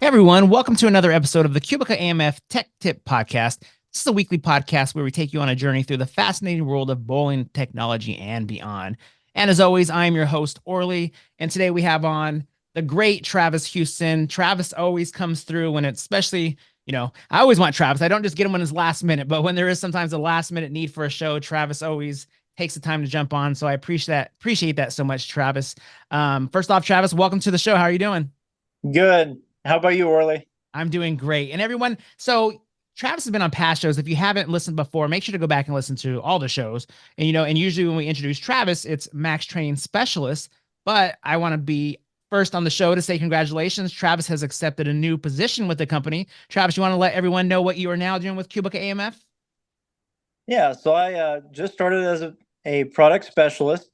Everyone, welcome to another episode of the QubicaAMF Tech Tip Podcast. This is a weekly podcast where we take you on a journey through the fascinating world of bowling technology and beyond. And as always, I'm your host, Orly, and today we have on the great Travis Huston. Travis always comes through when it's especially, I always want Travis. I don't just get him when it's last minute, but when there is sometimes a last minute need for a show, Travis always takes the time to jump on. So I appreciate that so much, Travis. First off, Travis, welcome to the show. How are you doing? Good. How about you, Orly? I'm doing great. And everyone, so Travis has been on past shows. If you haven't listened before, make sure to go back and listen to all the shows. And usually when we introduce Travis, it's Max Training Specialist. But I want to be first on the show to say congratulations. Travis has accepted a new position with the company. Travis, you want to let everyone know what you are now doing with QubicaAMF? Yeah, so I just started as a product specialist,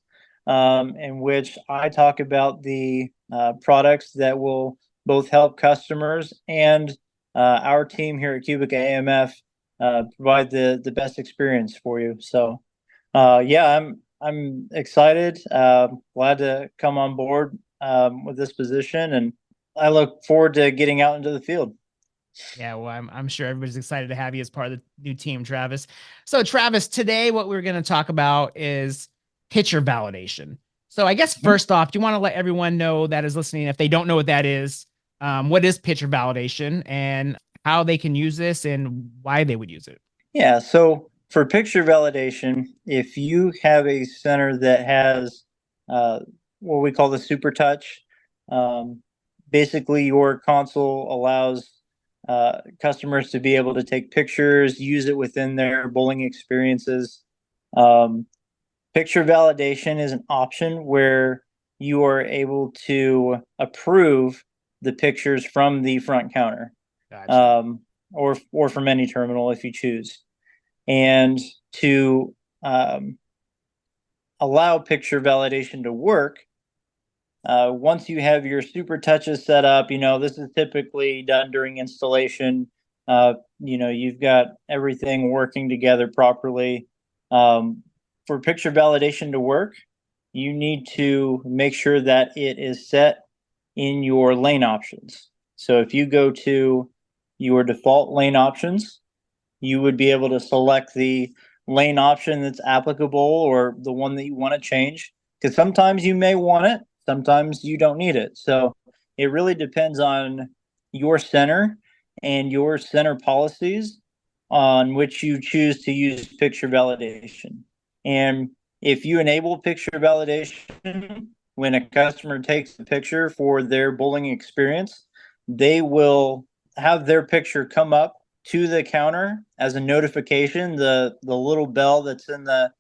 in which I talk about the products that will both help customers and our team here at QubicaAMF provide the best experience for you. So, yeah, I'm excited, glad to come on board with this position, and I look forward to getting out into the field. Yeah, well, I'm sure everybody's excited to have you as part of the new team, Travis. So, Travis, today what we're going to talk about is picture validation. So, I guess first off, do you want to let everyone know that is listening, if they don't know what is picture validation and how they can use this and why they would use it? Yeah, so for picture validation, if you have a center that has uh, what we call the super touch, um, basically your console allows customers to be able to take pictures, use it within their bowling experiences. Um, Picture validation is an option where you are able to approve the pictures from the front counter, Gotcha. um, or from any terminal if you choose. And to allow picture validation to work, once you have your super touches set up, this is typically done during installation. You've got everything working together properly. For picture validation to work, you need to make sure that it is set in your lane options. So if you go to your default lane options, you would be able to select the lane option that's applicable or the one that you want to change. Because sometimes you may want it, sometimes you don't need it. So it really depends on your center and your center policies on which you choose to use picture validation. And if you enable picture validation when a customer takes a picture for their bowling experience, they will have their picture come up to the counter as a notification, the little bell that's in the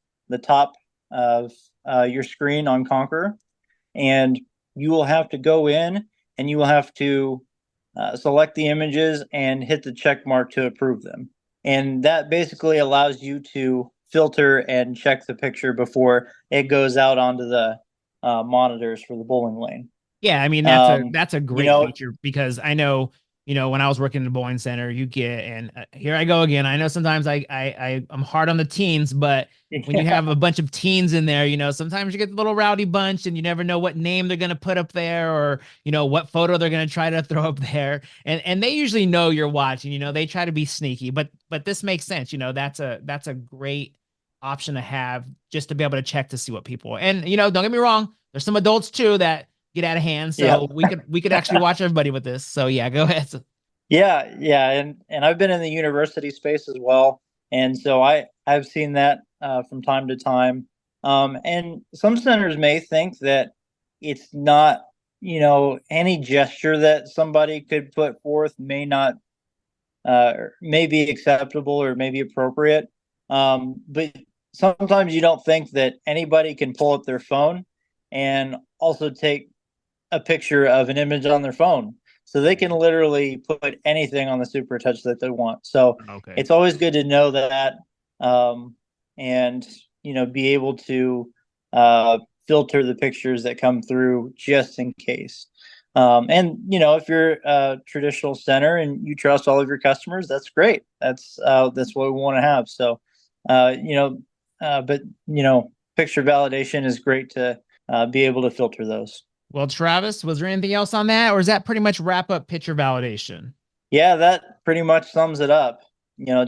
top of your screen on Conquer, and you will have to go in and you will have to select the images and hit the check mark to approve them. And that basically allows you to filter and check the picture before it goes out onto the monitors for the bowling lane. Yeah, I mean Um, that's a you great know, feature because I know, when I was working in the bowling center, you get and here I go again. I know sometimes I'm hard on the teens, but when you have yeah, a bunch of teens in there, sometimes you get the little rowdy bunch and you never know what name they're gonna put up there or what photo they're gonna try to throw up there. And they usually know you're watching, they try to be sneaky, but this makes sense. That's a great option to have just to be able to check to see what people and don't get me wrong, there's some adults too that get out of hand. yeah. So we could actually watch everybody with this. So yeah, go ahead. Yeah, and I've been in the university space as well, and so I've seen that from time to time. And some centers may think that it's not, any gesture that somebody could put forth may not may be acceptable or may be appropriate. But sometimes you don't think that anybody can pull up their phone and also take a picture of an image on their phone. So they can literally put anything on the Super Touch that they want. So Okay. it's always good to know that, and be able to filter the pictures that come through just in case. And if you're a traditional center and you trust all of your customers, that's great. That's what we want to have. So, but picture validation is great to be able to filter those. Well, Travis, was there anything else on that, or is that pretty much wrap up pitcher validation? Yeah, that pretty much sums it up.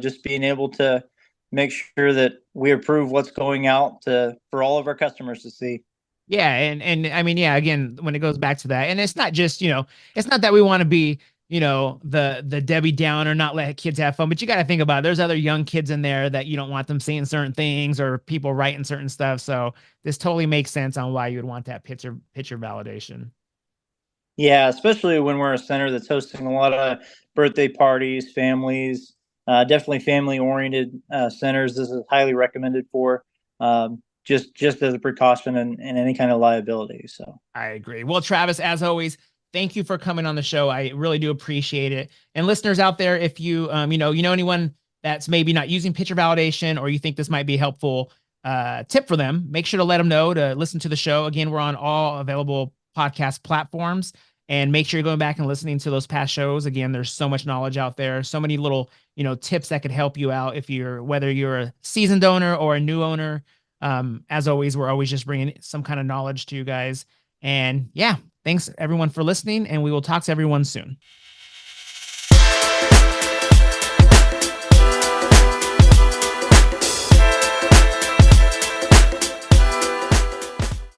Just being able to make sure that we approve what's going out to for all of our customers to see. Yeah, and I mean, yeah, again, when it goes back to that, and it's not just, it's not that we want to be, the Debbie Downer, not let kids have fun, but you got to think about it. There's other young kids in there that you don't want them seeing certain things or people writing certain stuff. So this totally makes sense on why you would want that pitcher validation. Yeah, especially when we're a center that's hosting a lot of birthday parties, families, definitely family oriented centers. This is highly recommended for just as a precaution and any kind of liability. So I agree. Well, Travis, as always, thank you for coming on the show. I really do appreciate it. And listeners out there, if you you know anyone that's maybe not using pitcher validation, or you think this might be a helpful tip for them, make sure to let them know to listen to the show. Again, we're on all available podcast platforms, and make sure you're going back and listening to those past shows. Again, there's so much knowledge out there, so many little tips that could help you out if whether you're a seasoned owner or a new owner. As always, we're always just bringing some kind of knowledge to you guys. And yeah, thanks everyone for listening, and we will talk to everyone soon.